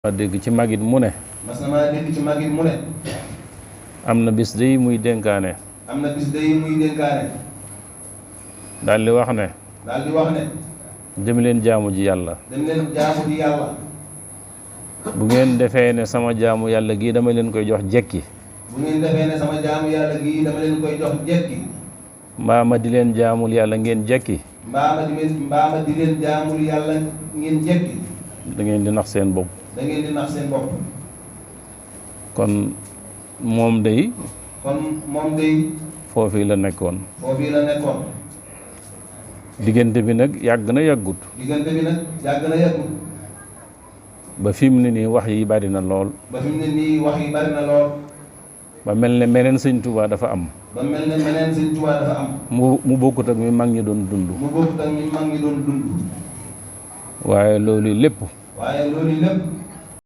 ma dégg ci magit mu ne mas na maa dégg ci magit mu ne am na bis day muy dénkaane daal di wax ne dem leen jaamu ji yàlla bu ngeen defee ne sama jaamu yàlla gii dama leen koy jox jekki mbaa ma di leen jaamul yàlla ngeen jekki da ngeen di nax seen bopp kon moom day foofii la nekkoon diggante bi nag yàgg na yàggut ba fi mu ne nii wax yi bari na lool ba mel ne meneen sëñ Tuubaa dafa am mu bokkut ak mi mag ñi doon dund waaye loolu lépp